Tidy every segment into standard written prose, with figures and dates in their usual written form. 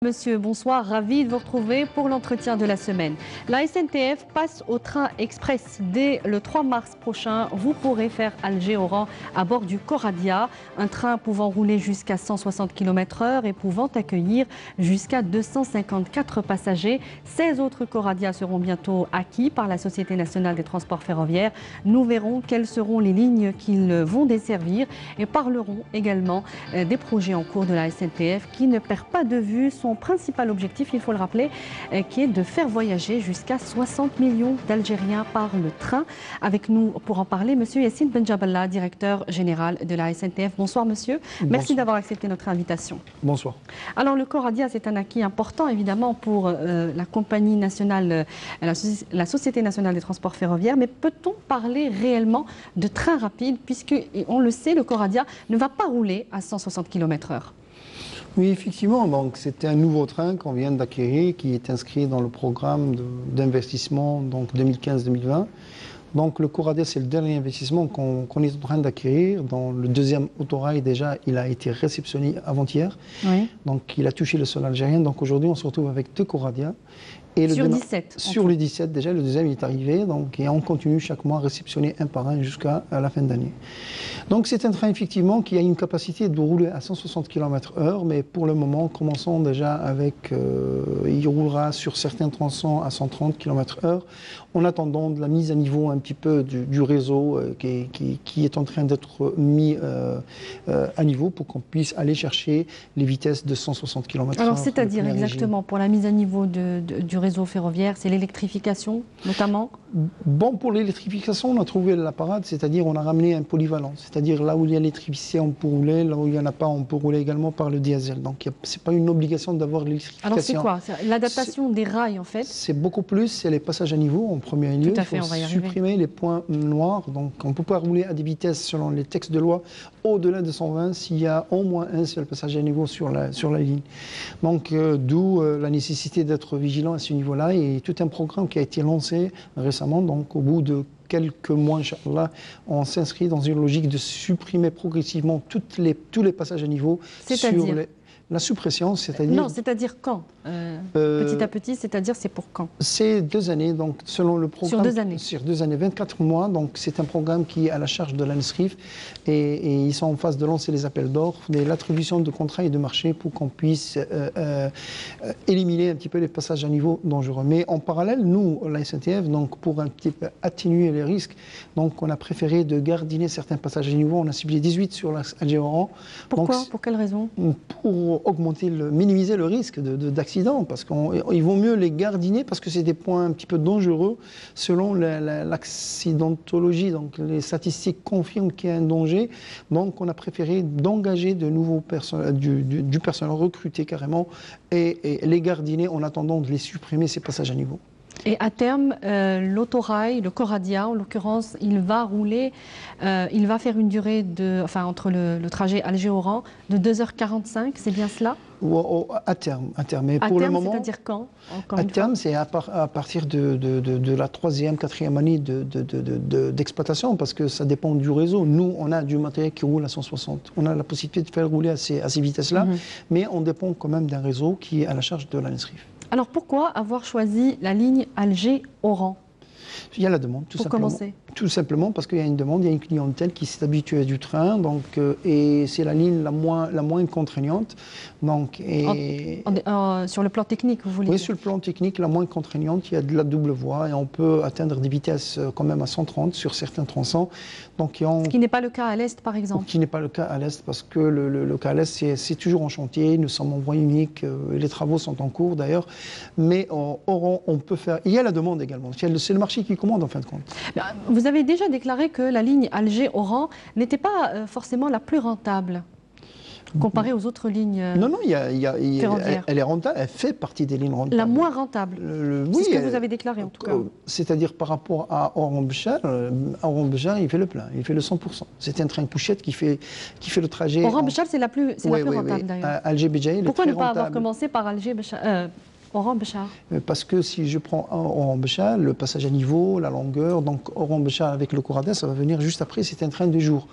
Monsieur, bonsoir, ravi de vous retrouver pour l'entretien de la semaine. La SNTF passe au train express. Dès le 3 mars prochain, vous pourrez faire Alger-Oran à bord du Coradia, un train pouvant rouler jusqu'à 160 km/h et pouvant accueillir jusqu'à 254 passagers. 16 autres Coradias seront bientôt acquis par la Société nationale des transports ferroviaires. Nous verrons quelles seront les lignes qu'ils vont desservir et parlerons également des projets en cours de la SNTF qui ne perd pas de vue son principal objectif, il faut le rappeler, qui est de faire voyager jusqu'à 60 millions d'Algériens par le train. Avec nous pour en parler, monsieur Yassine Benjaballah, directeur général de la SNTF. Bonsoir monsieur, merci d'avoir accepté notre invitation. Bonsoir. Alors le Coradia, c'est un acquis important évidemment pour la compagnie nationale, la Société nationale des transports ferroviaires, mais peut-on parler réellement de train rapide puisque, on le sait, le Coradia ne va pas rouler à 160 km/h? Oui, effectivement, donc c'était un nouveau train qu'on vient d'acquérir qui est inscrit dans le programme d'investissement 2015-2020. Donc le Coradia, c'est le dernier investissement qu'on est en train d'acquérir. Dans le deuxième autorail, déjà, il a été réceptionné avant-hier. Oui. Donc il a touché le sol algérien. Donc aujourd'hui, on se retrouve avec deux Coradia. Et sur 17. Sur les 17, déjà, le deuxième est arrivé. Donc, et on continue chaque mois à réceptionner un par un jusqu'à la fin d'année. Donc c'est un train, effectivement, qui a une capacité de rouler à 160 km/h. Mais pour le moment, commençons déjà avec... il roulera sur certains tronçons à 130 km/h. En attendant de la mise à niveau un petit peu du réseau qui est en train d'être mis à niveau pour qu'on puisse aller chercher les vitesses de 160 km/h. Alors c'est-à-dire exactement pour la mise à niveau du réseau ferroviaire, c'est l'électrification notamment? Bon, pour l'électrification, on a trouvé la parade, c'est-à-dire on a ramené un polyvalent. C'est-à-dire là où il y a l'électricité, on peut rouler, là où il n'y en a pas, on peut rouler également par le diesel. Donc ce n'est pas une obligation d'avoir l'électrification. Alors c'est quoi? L'adaptation des rails en fait? C'est beaucoup plus, c'est les passages à niveau en premier lieu. Tout à fait, il faut supprimer les points noirs. Donc on ne peut pas rouler à des vitesses selon les textes de loi au-delà de 120 s'il y a au moins un seul passage à niveau sur la ligne. Donc d'où la nécessité d'être vigilant à ce niveau-là et tout un programme qui a été lancé récemment. Donc au bout de quelques mois, Inch'Allah, on s'inscrit dans une logique de supprimer progressivement tous les passages à niveau sur la suppression, c'est-à-dire... Non, c'est-à-dire quand petit à petit, c'est-à-dire c'est pour quand? C'est 2 années, donc selon le programme... Sur 2 années. Sur 2 années, 24 mois, donc c'est un programme qui est à la charge de l'ANSRIF et ils sont en phase de lancer les appels d'offres, l'attribution de contrats et de marchés pour qu'on puisse éliminer un petit peu les passages à niveau dangereux. Mais en parallèle, nous, la SNTF, donc pour un petit peu atténuer les risques, donc on a préféré de gardiner certains passages à niveau. On a ciblé 18 sur l'Alger-Oran. Pourquoi? Pour quelle raison? Pour minimiser le risque d'accident, parce qu'il vaut mieux les gardiner parce que c'est des points un petit peu dangereux selon l'accidentologie. Donc les statistiques confirment qu'il y a un danger. Donc on a préféré d'engager de nouveaux du personnel recruté carrément et les gardiner en attendant de les supprimer ces passages à niveau. Et à terme, l'autorail, le Coradia en l'occurrence, il va rouler, il va faire une durée entre le trajet Alger-Oran de 2h45, c'est bien cela? À terme. Mais pour le moment, c'est-à-dire quand? À terme, c'est à partir de la 3e, 4e année d'exploitation, parce que ça dépend du réseau. Nous, on a du matériel qui roule à 160. On a la possibilité de faire rouler à ces vitesses-là, mais on dépend quand même d'un réseau qui est à la charge de l'ANSRIF. Alors pourquoi avoir choisi la ligne Alger-Oran? Il y a la demande, tout simplement. Pour commencer. Tout simplement parce qu'il y a une demande, il y a une clientèle qui s'est habituée du train, donc, et c'est la ligne la moins contraignante. Donc, sur le plan technique, vous voulez dire? Sur le plan technique, la moins contraignante, il y a de la double voie et on peut atteindre des vitesses quand même à 130 sur certains tronçons. Donc, ce qui n'est pas le cas à l'Est, par exemple? Qui n'est pas le cas à l'Est, parce que le cas à l'Est, c'est toujours en chantier, nous sommes en voie unique, les travaux sont en cours d'ailleurs, mais Oran, on peut faire... Il y a la demande également, c'est le marché qui commande en fin de compte. Vous avez déjà déclaré que la ligne Alger-Oran n'était pas forcément la plus rentable comparée aux autres lignes ferroviaires. Elle est rentable, elle fait partie des lignes rentables. La moins rentable, c'est ce que vous avez déclaré en tout cas. C'est-à-dire par rapport à Oran-Béchar, il fait le plein, il fait le 100%. C'est un train couchette qui fait le trajet... Oran-Béchar, c'est la plus rentable d'ailleurs. Alger-Béjaï, pourquoi ne pas avoir commencé par Alger-Béchar Oran-Béchar. Parce que si je prends Oran-Béchar, le passage à niveau, la longueur, donc Oran-Béchar avec le Coradia, ça va venir juste après, c'est un train de jour.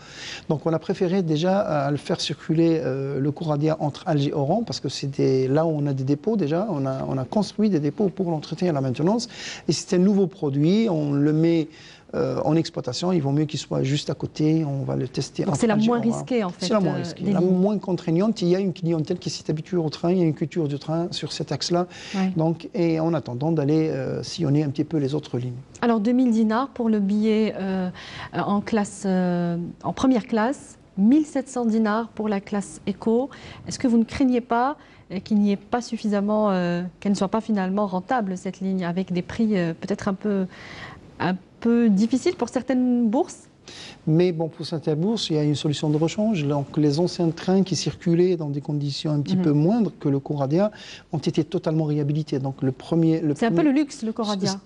Donc on a préféré déjà le faire circuler le Coradia entre Alger et Oran, parce que c'était là où on a des dépôts déjà, on a construit des dépôts pour l'entretien et la maintenance, et c'est un nouveau produit, on le met en exploitation, il vaut mieux qu'il soit juste à côté, on va le tester. Donc c'est la moins risquée en fait. C'est la moins risquée, la moins contraignante. Il y a une clientèle qui s'est habituée au train, il y a une culture du train sur cet axe-là. Ouais. Donc, et en attendant d'aller sillonner un petit peu les autres lignes. Alors 2000 dinars pour le billet en première classe, 1700 dinars pour la classe éco. Est-ce que vous ne craignez pas qu'il n'y ait pas suffisamment, qu'elle ne soit pas finalement rentable cette ligne avec des prix peut-être un peu difficiles pour certaines bourses? Mais bon, pour certaines bourses, il y a une solution de rechange. Donc, les anciens trains qui circulaient dans des conditions un petit peu moindres que le Coradia ont été totalement réhabilités. Donc, c'est un peu le luxe, le Coradia.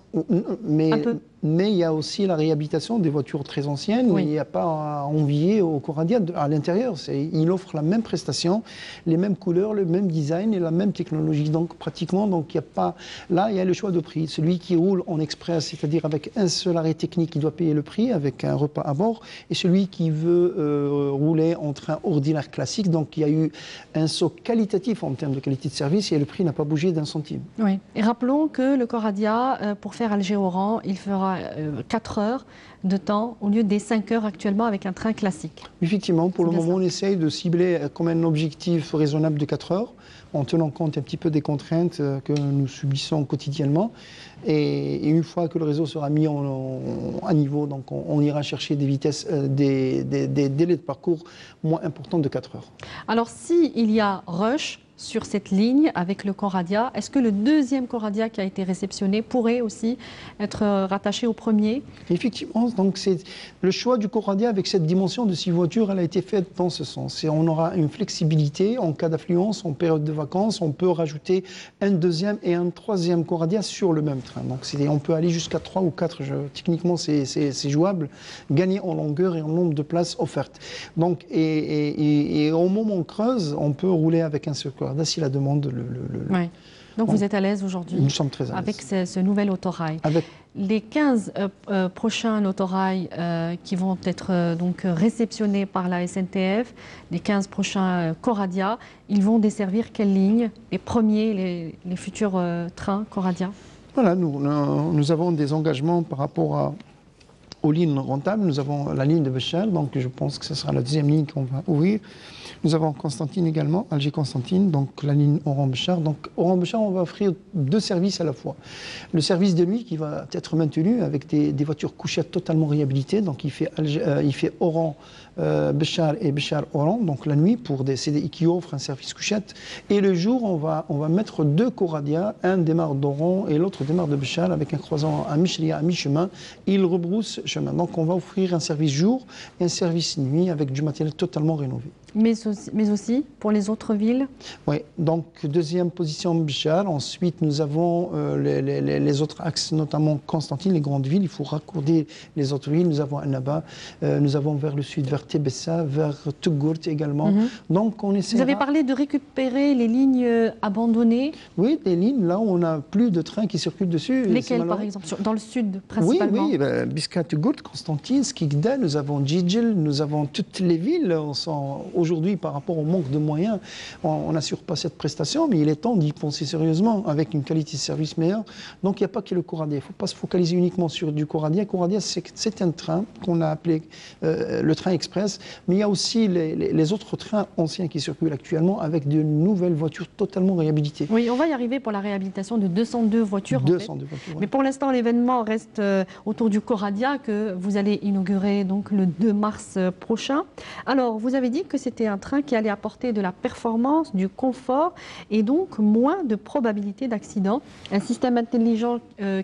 Mais il y a aussi la réhabilitation des voitures très anciennes. Oui. Il n'y a pas à envier au Coradia à l'intérieur. Il offre la même prestation, les mêmes couleurs, le même design et la même technologie. Donc, pratiquement, il n'y a pas... Là, il y a le choix de prix. Celui qui roule en express, c'est-à-dire avec un seul arrêt technique, il doit payer le prix avec un repas à bord. Et celui qui veut rouler en train ordinaire classique, donc il y a eu un saut qualitatif en termes de qualité de service et le prix n'a pas bougé d'un centime. Oui. Et rappelons que le Coradia, pour faire Alger-Oran, il fera 4 heures de temps au lieu des 5 heures actuellement avec un train classique. Effectivement, pour le moment, on essaye de cibler comme un objectif raisonnable de 4 heures, en tenant compte un petit peu des contraintes que nous subissons quotidiennement. Et une fois que le réseau sera mis à niveau, donc on ira chercher des vitesses, des délais de parcours moins importants de 4 heures. Alors, s'il y a rush sur cette ligne avec le Coradia, est-ce que le deuxième Coradia qui a été réceptionné pourrait aussi être rattaché au premier? Effectivement, donc c'est le choix du Coradia avec cette dimension de 6 voitures, elle a été faite dans ce sens. Et on aura une flexibilité en cas d'affluence, en période de vacances, on peut rajouter un deuxième et un troisième Coradia sur le même train. Donc on peut aller jusqu'à 3 ou 4, techniquement c'est jouable, gagner en longueur et en nombre de places offertes. Donc, et au moment où on creuse, on peut rouler avec un seul Coradia si la demande Oui. Donc vous êtes à l'aise aujourd'hui? Nous sommes très à l'aise. Avec ce nouvel autorail. Les 15 prochains autorails qui vont être donc réceptionnés par la SNTF, les 15 prochains Coradia, ils vont desservir quelle ligne? Les premiers, les futurs trains Coradia? Voilà, nous avons des engagements par rapport aux lignes rentables. Nous avons la ligne de Béchar, donc je pense que ce sera la deuxième ligne qu'on va ouvrir. Nous avons Constantine également, Alger-Constantine, donc la ligne Oran-Béchar. Donc Oran-Béchar, on va offrir 2 services à la fois. Le service de nuit qui va être maintenu avec des voitures couchettes totalement réhabilitées. Donc il fait Oran, Béchar et Béchar-Oran, donc la nuit, pour des CDI qui offrent un service couchette. Et le jour, on va mettre 2 Coradia, un démarre d'Oran et l'autre démarre de Béchar avec un croisant à Michria à mi-chemin. Il rebrousse chemin. Donc on va offrir un service jour et un service nuit avec du matériel totalement rénové. Mais aussi pour les autres villes? Oui, donc deuxième position Béchar. Ensuite, nous avons les autres axes, notamment Constantine, les grandes villes. Il faut raccorder les autres villes. Nous avons Annaba, nous avons vers le sud, vers Tébessa, vers Tougourt également. Donc on essaie. Vous avez parlé de récupérer les lignes abandonnées? Oui, des lignes là où on n'a plus de trains qui circulent dessus. Lesquelles par exemple? Dans le sud principalement? Oui, Biska, Tougourt, Constantine, Skikda, nous avons Djidjel, nous avons toutes les villes. Aujourd'hui, par rapport au manque de moyens, on n'assure pas cette prestation, mais il est temps d'y penser sérieusement, avec une qualité de service meilleure. Donc il n'y a pas que le Coradia. Il ne faut pas se focaliser uniquement sur du Coradia. Coradia, c'est un train qu'on a appelé le train express, mais il y a aussi les autres trains anciens qui circulent actuellement avec de nouvelles voitures totalement réhabilitées. Oui, on va y arriver pour la réhabilitation de 202 voitures. 202 voitures. Mais pour l'instant, l'événement reste autour du Coradia que vous allez inaugurer donc le 2 mars prochain. Alors, vous avez dit que c'était un train qui allait apporter de la performance, du confort et donc moins de probabilité d'accident. Un système intelligent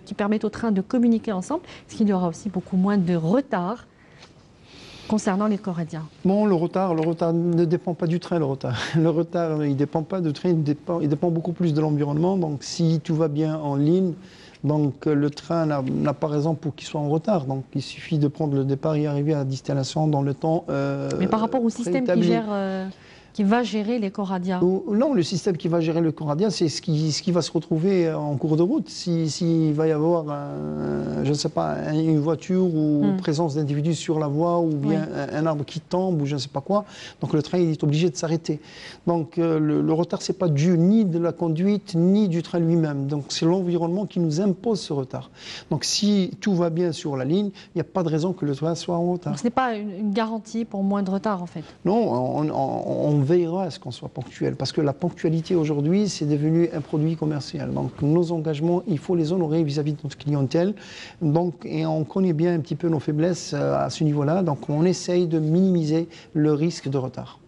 qui permet au train de communiquer ensemble, ce qu'il y aura aussi beaucoup moins de retard concernant les Coradiens. Bon, le retard ne dépend pas du train, le retard. Le retard, il ne dépend pas du train, il dépend beaucoup plus de l'environnement. Donc si tout va bien en ligne, donc le train n'a pas raison pour qu'il soit en retard. Donc il suffit de prendre le départ et arriver à destination dans le temps. Mais par rapport au système qui gère qui va gérer les coradias? Non, le système qui va gérer le coradia, c'est ce qui va se retrouver en cours de route. S'il va y avoir, je ne sais pas, une voiture ou présence d'individus sur la voie ou bien un arbre qui tombe ou je ne sais pas quoi, donc le train il est obligé de s'arrêter. Donc le retard, ce n'est pas dû ni de la conduite ni du train lui-même. Donc c'est l'environnement qui nous impose ce retard. Donc si tout va bien sur la ligne, il n'y a pas de raison que le train soit en retard. Donc ce n'est pas une garantie pour moins de retard en fait? Non, on veillera à ce qu'on soit ponctuel, parce que la ponctualité aujourd'hui, c'est devenu un produit commercial. Donc nos engagements, il faut les honorer vis-à-vis de notre clientèle. Donc, et on connaît bien un petit peu nos faiblesses à ce niveau-là, donc on essaye de minimiser le risque de retard.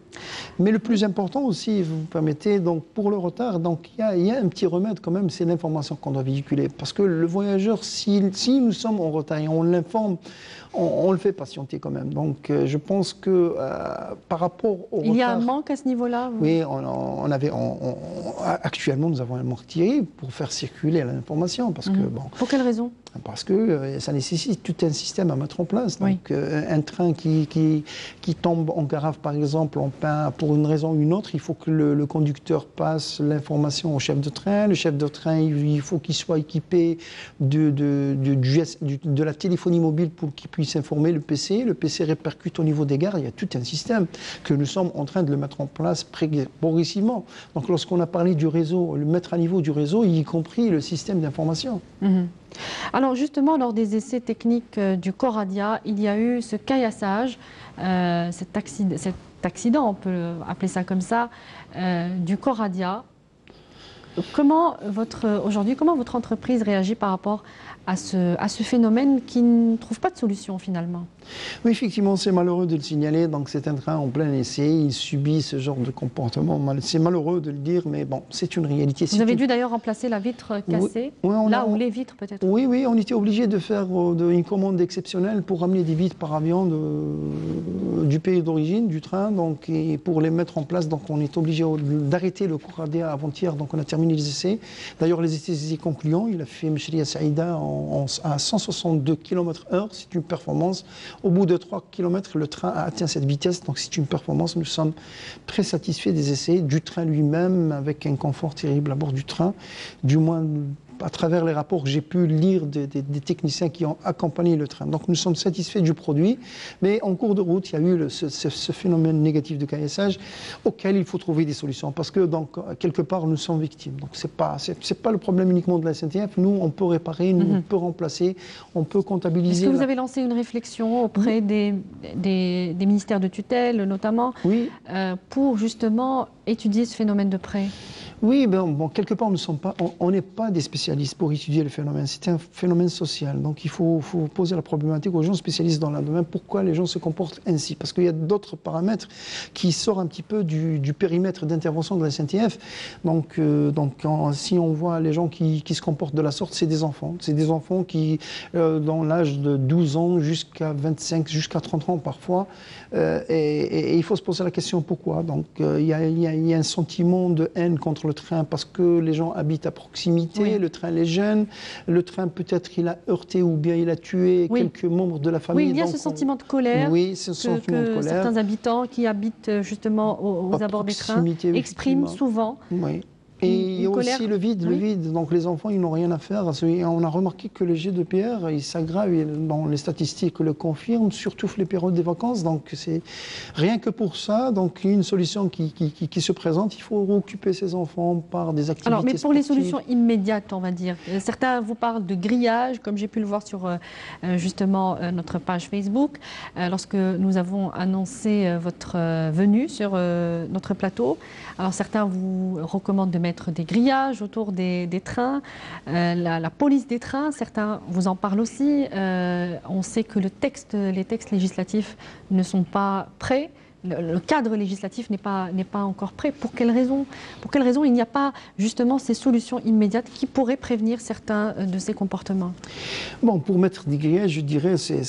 Mais le plus important aussi, vous me permettez, donc pour le retard, donc il y a un petit remède quand même, c'est l'information qu'on doit véhiculer. Parce que le voyageur, si nous sommes en retard et on l'informe, on le fait patienter quand même. Donc je pense que par rapport au retard... Il y a un manque à ce niveau-là? Oui, actuellement nous avons un manque terrible pour faire circuler l'information. Parce que, bon, pour quelle raison? Parce que ça nécessite tout un système à mettre en place. Donc un train qui tombe en carafe par exemple, pour une raison ou une autre, il faut que le conducteur passe l'information au chef de train. Le chef de train, il faut qu'il soit équipé de la téléphonie mobile pour qu'il puisse informer le PC. Le PC répercute au niveau des gares. Il y a tout un système que nous sommes en train de le mettre en place progressivement. Donc lorsqu'on a parlé du réseau, le mettre à niveau du réseau, y compris le système d'information. Alors justement, lors des essais techniques du Coradia, il y a eu ce caillassage, cet accident, on peut appeler ça comme ça, du Coradia. Aujourd'hui, comment votre entreprise réagit par rapport à ce phénomène qui ne trouve pas de solution finalement? Oui, effectivement, c'est malheureux de le signaler. Donc, c'est un train en plein essai. Il subit ce genre de comportement. C'est malheureux de le dire, mais bon, c'est une réalité. Vous avez dû d'ailleurs remplacer la vitre cassée, ou les vitres peut-être? Oui, on était obligé de faire une commande exceptionnelle pour ramener des vitres par avion du pays d'origine, du train. Donc, et pour les mettre en place, donc, on est obligé d'arrêter le Coradia avant-hier. Donc, on a terminé les essais. D'ailleurs, les essais concluants, il a fait Mchria Saïda à 162 km/h. C'est une performance. Au bout de 3 km, le train a atteint cette vitesse, donc c'est une performance. Nous sommes très satisfaits des essais, du train lui-même, avec un confort terrible à bord du train, du moins à travers les rapports que j'ai pu lire des techniciens qui ont accompagné le train. Donc nous sommes satisfaits du produit, mais en cours de route, il y a eu ce phénomène négatif de caillassage auquel il faut trouver des solutions, parce que donc, quelque part, nous sommes victimes. Donc c'est pas le problème uniquement de la SNCF. Nous, on peut réparer, nous, on peut remplacer, on peut comptabiliser. Est-ce que vous avez lancé une réflexion auprès des ministères de tutelle, notamment, pour justement étudier ce phénomène de près? Oui, quelque part, on n'est pas des spécialistes pour étudier le phénomène. C'est un phénomène social. Donc, il faut poser la problématique aux gens spécialistes dans le domaine. Pourquoi les gens se comportent ainsi? Parce qu'il y a d'autres paramètres qui sortent un petit peu du périmètre d'intervention de la SNCF. Donc, si on voit les gens qui se comportent de la sorte, c'est des enfants. C'est des enfants qui, dans l'âge de 12 ans jusqu'à 25, jusqu'à 30 ans parfois. Et il faut se poser la question pourquoi. Donc, il y a un sentiment de haine contre le train parce que les gens habitent à proximité, le train les gêne, le train peut-être il a heurté ou bien il a tué quelques membres de la famille. Oui, il y a ce sentiment de colère que certains habitants qui habitent justement aux abords des trains expriment souvent. Oui. Et il y a aussi le vide. Donc les enfants, ils n'ont rien à faire. On a remarqué que les jets de pierre, ils s'aggravent. Les statistiques le confirment, surtout les périodes des vacances. Donc c'est rien que pour ça. Donc une solution qui se présente, il faut occuper ces enfants par des activités mais pour sportives. les solutions immédiates, on va dire. Certains vous parlent de grillage, comme j'ai pu le voir sur justement notre page Facebook, lorsque nous avons annoncé votre venue sur notre plateau. Alors certains vous recommandent de mettre des grillages autour des trains, la police des trains, certains vous en parlent aussi. On sait que les textes législatifs ne sont pas prêts. Le cadre législatif n'est pas encore prêt. Pour quelles raisons il n'y a pas justement ces solutions immédiates qui pourraient prévenir certains de ces comportements? Bon, pour mettre des grillages, je dirais, c'est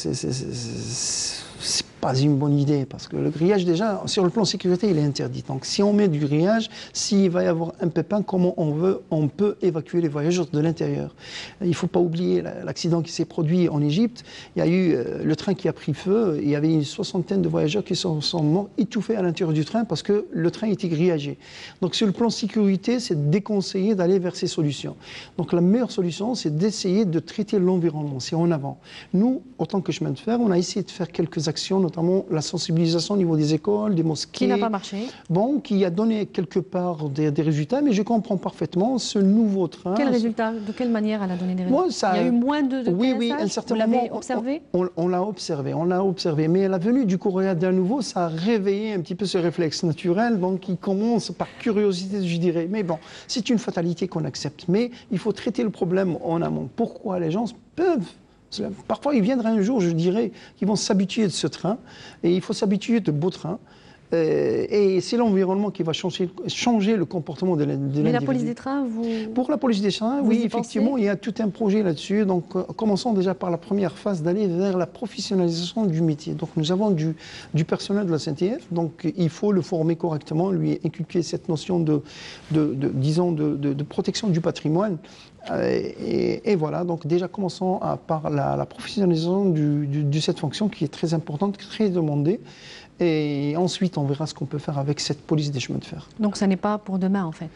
pas une bonne idée, parce que le grillage, déjà, sur le plan sécurité, il est interdit. Donc, si on met du grillage, s'il va y avoir un pépin, comment on peut évacuer les voyageurs de l'intérieur? Il ne faut pas oublier l'accident qui s'est produit en Égypte. Il y a eu le train qui a pris feu. Il y avait une soixantaine de voyageurs qui sont morts étouffés à l'intérieur du train parce que le train était grillagé. Donc, sur le plan sécurité, c'est déconseillé d'aller vers ces solutions. Donc, la meilleure solution, c'est d'essayer de traiter l'environnement. C'est en avant. Nous, autant que chemin de fer, on a essayé de faire quelques actions, notamment la sensibilisation au niveau des écoles, des mosquées. Qui n'a pas marché? Bon, qui a donné quelque part des résultats, mais je comprends parfaitement ce nouveau train. Quel résultat? De quelle manière elle a donné des résultats? Bon, ça, il y a eu moins de oui, un certain moment. Vous l'avez observé? observé? On l'a observé. Mais la venue du Coréa d'un nouveau, ça a réveillé un petit peu ce réflexe naturel, donc il commence par curiosité, je dirais. Mais bon, c'est une fatalité qu'on accepte. Mais il faut traiter le problème en amont. Pourquoi les gens peuvent... Parfois, il viendra un jour, je dirais, qu'ils vont s'habituer de ce train, et il faut s'habituer de beaux trains. Et c'est l'environnement qui va changer le comportement de l'individu. Mais la police des trains, vous... Pour la police des trains, oui, effectivement, il y a tout un projet là-dessus. Donc, commençons déjà par la première phase d'aller vers la professionnalisation du métier. Donc, nous avons du personnel de la SNTF, donc il faut le former correctement, lui inculquer cette notion de protection du patrimoine. Et voilà, donc déjà commençons par la professionnalisation de cette fonction qui est très importante, très demandée. Et ensuite, on verra ce qu'on peut faire avec cette police des chemins de fer. Donc, ça n'est pas pour demain, en fait.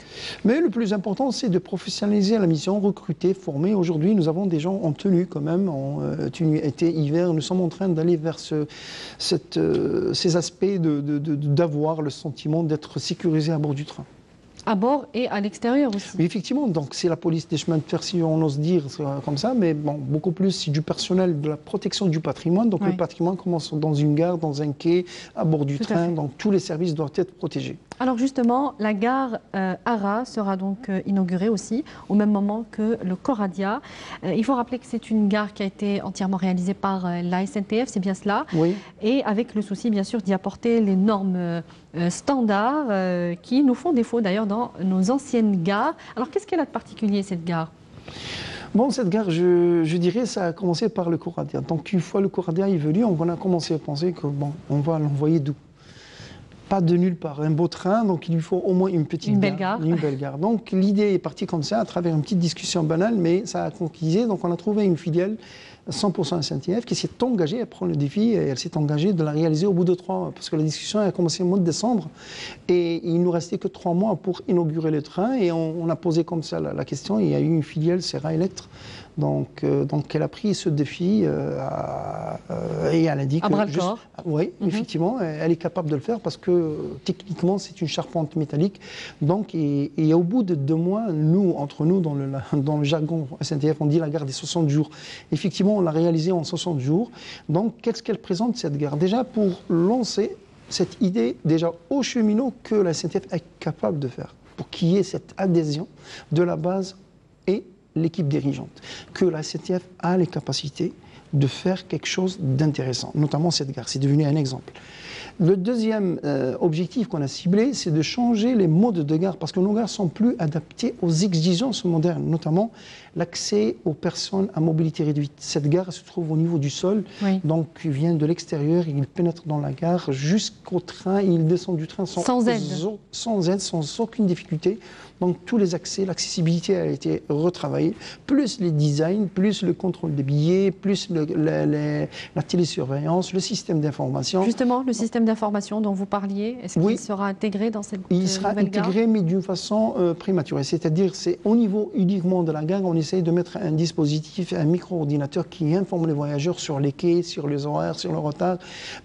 Mais le plus important, c'est de professionnaliser la mission, recruter, former. Aujourd'hui, nous avons des gens en tenue, quand même, en tenue été, hiver. Nous sommes en train d'aller vers ces aspects d'avoir le sentiment d'être sécurisé à bord du train. À bord et à l'extérieur aussi. Oui, effectivement, donc c'est la police des chemins de fer, si on ose dire comme ça, mais bon, beaucoup plus, c'est du personnel de la protection du patrimoine. Donc le patrimoine commence dans une gare, dans un quai, à bord du train, donc tous les services doivent être protégés. Alors justement, la gare Arras sera donc inaugurée aussi, au même moment que le Coradia. Il faut rappeler que c'est une gare qui a été entièrement réalisée par la SNTF, c'est bien cela. Oui. Et avec le souci, bien sûr, d'y apporter les normes standards qui nous font défaut d'ailleurs dans nos anciennes gares. Alors qu'est-ce qu'elle a de particulier, cette gare ? Bon, cette gare, je dirais, ça a commencé par le Coradia. Donc une fois le Coradia est venu, on a commencé à penser que bon, on va l'envoyer d'où ? Pas de nulle part, un beau train, donc il lui faut au moins une petite gare. Une belle gare. Donc l'idée est partie comme ça, à travers une petite discussion banale, mais ça a concrétisé. Donc on a trouvé une filiale 100% SNTF qui s'est engagée à prendre le défi et elle s'est engagée de la réaliser au bout de 3 mois. Parce que la discussion a commencé au mois de décembre et il nous restait que 3 mois pour inaugurer le train et on a posé comme ça la question. Il y a eu une filiale, Serra Electre. Donc elle a pris ce défi et elle a dit que... À bras le corps. Oui, effectivement, elle est capable de le faire parce que techniquement, c'est une charpente métallique. Donc, et au bout de 2 mois, entre nous, dans le jargon SNTF, on dit la gare des 60 jours. Effectivement, on l'a réalisée en 60 jours. Donc, qu'est-ce qu'elle présente, cette gare? Déjà, pour lancer cette idée, déjà aux cheminots, que la SNTF est capable de faire, pour qu'il y ait cette adhésion de la base et l'équipe dirigeante, que la SNTF a les capacités de faire quelque chose d'intéressant, notamment cette gare. C'est devenu un exemple. Le deuxième objectif qu'on a ciblé, c'est de changer les modes de gare, parce que nos gares sont plus adaptées aux exigences modernes, notamment l'accès aux personnes à mobilité réduite. Cette gare se trouve au niveau du sol, donc il vient de l'extérieur, il pénètre dans la gare jusqu'au train, il descend du train sans aide, sans aucune difficulté. Donc tous les accès, l'accessibilité a été retravaillée, plus les designs, plus le contrôle des billets, plus la télésurveillance, le système d'information. Justement, le système d'information dont vous parliez, est-ce qu'il sera intégré dans cette nouvelle gare ? Il sera intégré, mais d'une façon prématurée. C'est-à-dire, c'est au niveau uniquement de la gare, on essaye de mettre un dispositif, un micro-ordinateur qui informe les voyageurs sur les quais, sur les horaires, sur le retard.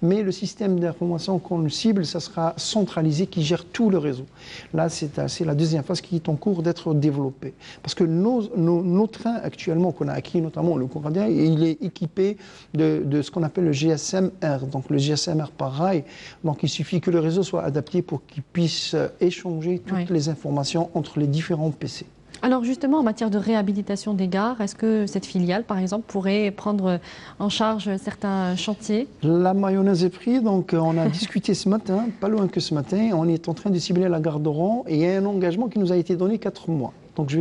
Mais le système d'information qu'on cible, ça sera centralisé, qui gère tout le réseau. Là, c'est la deuxième phase qui est en cours d'être développée. Parce que nos trains actuellement qu'on a acquis, notamment le Coradia, il est équipé de ce qu'on appelle le GSM-R. Donc le GSM-R par rail. Donc il suffit que le réseau soit adapté pour qu'il puisse échanger toutes les informations entre les différents PC. Alors justement, en matière de réhabilitation des gares, est-ce que cette filiale, par exemple, pourrait prendre en charge certains chantiers? La mayonnaise est prise, donc on a discuté ce matin, pas loin que ce matin, on est en train de cibler la gare d'Oran et il y a un engagement qui nous a été donné 4 mois. Donc,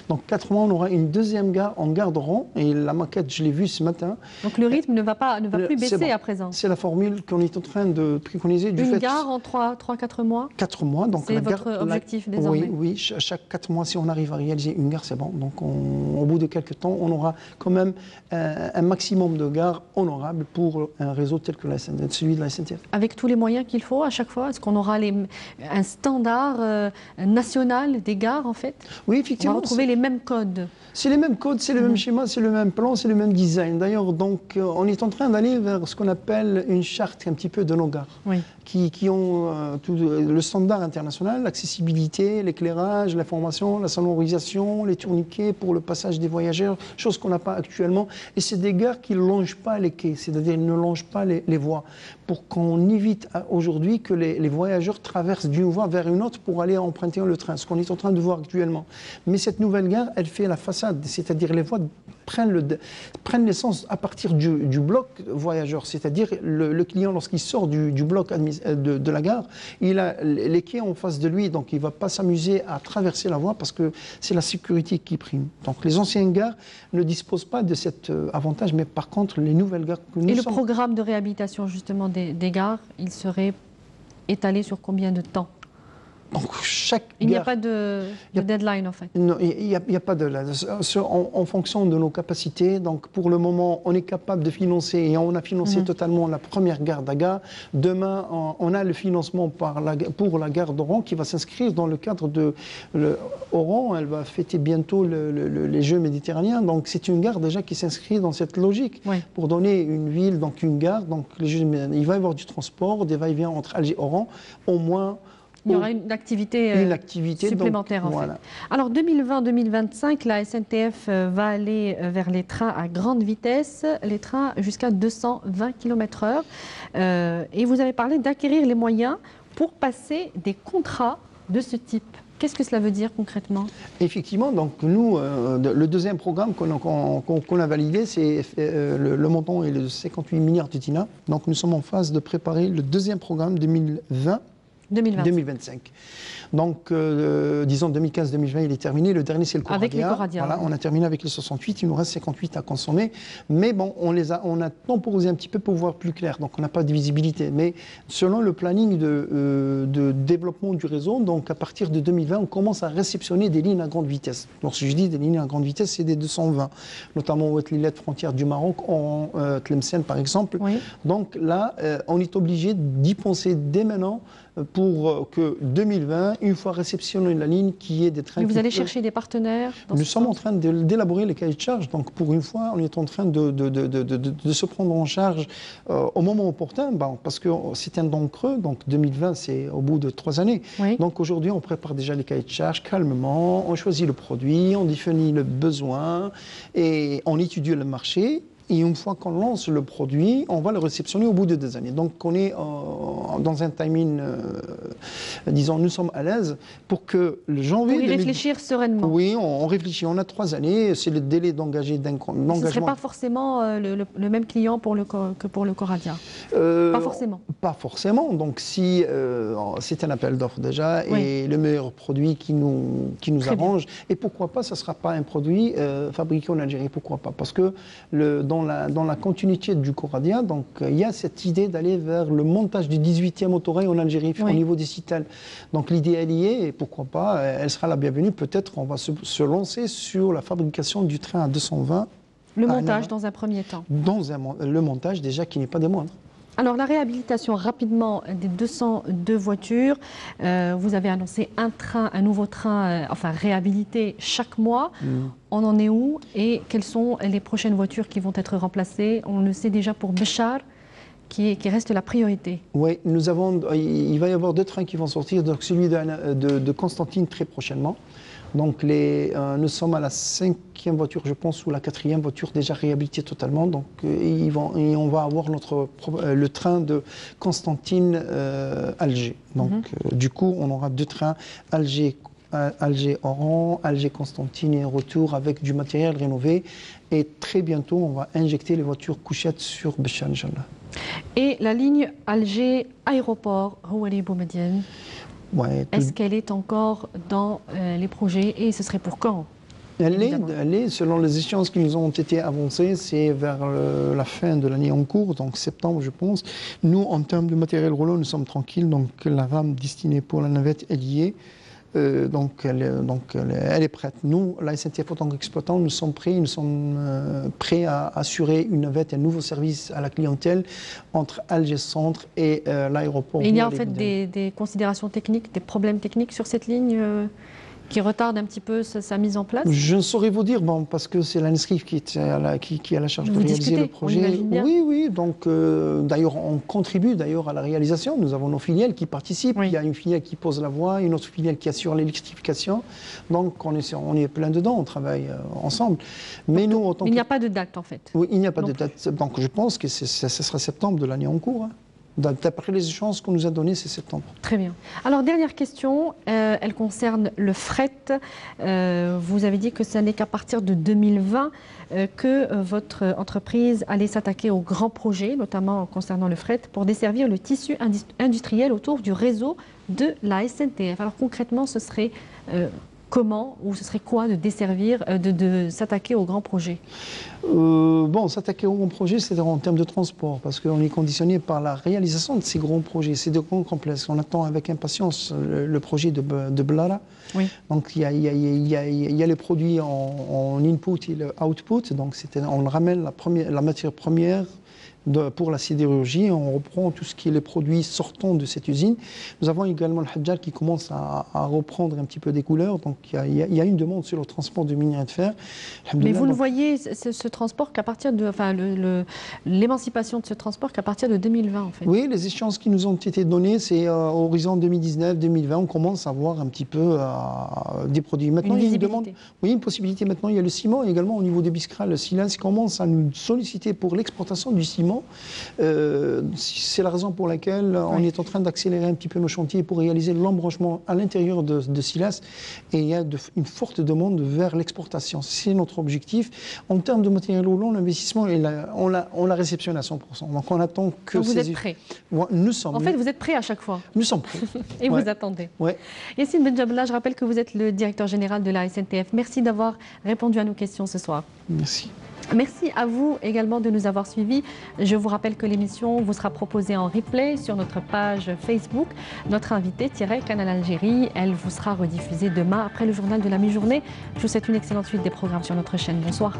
donc 4 mois, on aura une deuxième gare en gare d'Oran. Et la maquette, je l'ai vue ce matin. Donc le rythme ne va plus baisser bon. à présent. C'est la formule qu'on est en train de préconiser. Une gare en 3-4 mois 4 mois. C'est votre objectif désormais? Oui, chaque 4 mois, si on arrive à réaliser une gare, c'est bon. Donc au bout de quelques temps, on aura quand même un maximum de gares honorables pour un réseau tel que celui de la SNCF. Avec tous les moyens qu'il faut à chaque fois? Est-ce qu'on aura un standard national des gares en fait? Oui, effectivement. On va retrouver les mêmes codes. C'est les mêmes codes, c'est le même schéma, c'est le même plan, c'est le même design. D'ailleurs, donc, on est en train d'aller vers ce qu'on appelle une charte un petit peu de nos gares, qui ont tout le standard international, l'accessibilité, l'éclairage, l'information, la sonorisation, les tourniquets pour le passage des voyageurs, chose qu'on n'a pas actuellement. Et c'est des gares qui ne longent pas les quais, c'est-à-dire ne longent pas les voies, pour qu'on évite aujourd'hui que les voyageurs traversent d'une voie vers une autre pour aller emprunter le train, ce qu'on est en train de voir actuellement. Mais cette nouvelle gare, elle fait la façade, c'est-à-dire les voies prennent l'essence à partir du bloc voyageur, c'est-à-dire le client, lorsqu'il sort du bloc de la gare, il a les quais en face de lui, donc il ne va pas s'amuser à traverser la voie parce que c'est la sécurité qui prime. Donc les anciennes gares ne disposent pas de cet avantage, mais par contre les nouvelles gares que nous Et le programme de réhabilitation justement des gares, il serait étalé sur combien de temps? Donc, il n'y a pas de deadline en fait. Non, il n'y a pas de deadline. En fonction de nos capacités, donc pour le moment, on est capable de financer et on a financé totalement la première gare d'Aga. Demain, on a le financement pour la gare d'Oran qui va s'inscrire dans le cadre de Oran. Elle va fêter bientôt les Jeux méditerranéens. Donc c'est une gare déjà qui s'inscrit dans cette logique pour donner une ville, donc une gare. Donc il va y avoir du transport, des va-et-vient entre Alger et Oran, au moins. Il y aura une activité supplémentaire donc, en fait. Alors 2020-2025, la SNTF va aller vers les trains à grande vitesse, les trains jusqu'à 220 km/h. Et vous avez parlé d'acquérir les moyens pour passer des contrats de ce type. Qu'est-ce que cela veut dire concrètement? Effectivement, donc nous, le deuxième programme qu'on a validé, c'est le montant est de 58 milliards de dinars. Donc nous sommes en phase de préparer le deuxième programme 2020-2025. Donc, disons 2015-2020, il est terminé. Le dernier, c'est le Coradia. Avec les Coradia. Voilà, on a terminé avec les 68. Il nous reste 58 à consommer. Mais bon, on a temporisé un petit peu pour voir plus clair. Donc, on n'a pas de visibilité. Mais selon le planning de développement du réseau, donc à partir de 2020, on commence à réceptionner des lignes à grande vitesse. Lorsque je dis des lignes à grande vitesse, c'est des 220, notamment au Ouatlilet, frontière du Maroc, en Tlemcen, par exemple. Oui. Donc là, on est obligé d'y penser dès maintenant pour que 2020, une fois réceptionné la ligne, qui est des trains... Mais vous allez chercher des partenaires? Nous sommes en train d'élaborer les cahiers de charges. Donc pour une fois, on est en train de se prendre en charge au moment opportun, parce que c'est un don creux. Donc 2020, c'est au bout de 3 années. Oui. Donc aujourd'hui, on prépare déjà les cahiers de charges calmement. On choisit le produit, on définit le besoin et on étudie le marché. Et une fois qu'on lance le produit, on va le réceptionner au bout de 2 années. Donc on est dans un timing, disons, nous sommes à l'aise pour que le janvier... Pour y réfléchir sereinement. Oui, on réfléchit. On a 3 années, c'est le délai d'engager d'engagement. Ce ne serait pas forcément le même client que pour le Coradia? Pas forcément. Pas forcément. Donc si c'est un appel d'offres déjà, et le meilleur produit qui nous arrange, et pourquoi pas, ça ne sera pas un produit fabriqué en Algérie, pourquoi pas? Parce que dans la continuité du Coradia, donc il y a cette idée d'aller vers le montage du 18e autorail en Algérie, au niveau des Citales. Donc l'idée, elle y est, et pourquoi pas, elle sera la bienvenue. Peut-être on va se lancer sur la fabrication du train à 220. Le montage dans un premier temps. Le montage déjà qui n'est pas des moindres. Alors la réhabilitation rapidement des 202 voitures, vous avez annoncé un nouveau train, réhabilité chaque mois. On en est où et quelles sont les prochaines voitures qui vont être remplacées? On le sait déjà pour Béchar, qui reste la priorité. Oui, il va y avoir 2 trains qui vont sortir, donc celui de Constantine très prochainement. Donc nous sommes à la 5e voiture, je pense, ou la 4e voiture déjà réhabilitée totalement. Donc on va avoir le train de Constantine-Alger. Donc du coup, on aura 2 trains Alger-Oran, Alger-Constantine et un retour avec du matériel rénové. Et très bientôt, on va injecter les voitures couchettes sur Béchar, Inch'Allah. Et la ligne Alger-Aéroport, Rouali Boumediene? Ouais, Est-ce qu'elle est encore dans les projets et ce serait pour quand? Elle est, selon les échéances qui nous ont été avancées, c'est vers la fin de l'année en cours, donc septembre, je pense. Nous, en termes de matériel roulant, nous sommes tranquilles. Donc, la rame destinée pour la navette est liée. Donc, elle est prête. Nous, la SNTF, en tant qu'exploitant, nous sommes prêts à assurer une navette, un nouveau service à la clientèle entre Alger Centre et l'aéroport. Il y a en fait des considérations techniques, des problèmes techniques sur cette ligne qui retardent un petit peu sa mise en place? Je ne saurais vous dire, bon, parce que c'est l'ANSRIF qui a la charge de réaliser le projet. Oui, donc d'ailleurs on contribue à la réalisation. Nous avons nos filiales qui participent. Oui. Il y a une filiale qui pose la voie, une autre filiale qui assure l'électrification. Donc on est plein dedans, on travaille ensemble. Mais nous, autant il n'y a pas de date en fait. Oui, il n'y a pas de date. Donc je pense que ce sera septembre de l'année en cours. Hein. D'après les échéances qu'on nous a données, c'est septembre. Très bien. Alors, dernière question, elle concerne le fret. Vous avez dit que ce n'est qu'à partir de 2020 que votre entreprise allait s'attaquer aux grands projets, notamment concernant le fret, pour desservir le tissu industriel autour du réseau de la SNTF. Alors, concrètement, ce serait comment ou ce serait quoi de desservir, de s'attaquer aux grands projets? Bon, s'attaquer aux grands projets, c'est en termes de transport, parce qu'on est conditionné par la réalisation de ces grands projets, ces deux grands complexes. On attend avec impatience le projet de Blara. Oui. Donc il y a les produits en input et le output, donc on ramène la matière première pour la sidérurgie, on reprend tout ce qui est les produits sortant de cette usine. Nous avons également le Hadjar qui commence à reprendre un petit peu des couleurs, donc il y a une demande sur le transport du minerai de fer. Mais vous ne voyez ce transport qu'à partir de, enfin l'émancipation de ce transport qu'à partir de 2020 en fait. Oui, les échéances qui nous ont été données, c'est horizon 2019-2020, on commence à voir un petit peu des produits. Maintenant, il y a une demande, oui, une possibilité. Maintenant, il y a le ciment également au niveau des Biscral. Le Silence commence à nous solliciter pour l'exportation du ciment. C'est la raison pour laquelle on est en train d'accélérer un petit peu nos chantiers pour réaliser l'embranchement à l'intérieur de Silas. Et il y a une forte demande vers l'exportation. C'est notre objectif. En termes de matériel roulant, l'investissement, on l'a réceptionné à 100%. Donc on attend que... Donc vous êtes prêts? Nous sommes. En fait, vous êtes prêts à chaque fois? Nous sommes prêts. Et vous attendez? Ouais. Yassine Benjabla, je rappelle que vous êtes le directeur général de la SNTF. Merci d'avoir répondu à nos questions ce soir. Merci. Merci à vous également de nous avoir suivis. Je vous rappelle que l'émission vous sera proposée en replay sur notre page Facebook. Notre invitée, Canal Algérie, elle vous sera rediffusée demain après le journal de la mi-journée. Je vous souhaite une excellente suite des programmes sur notre chaîne. Bonsoir.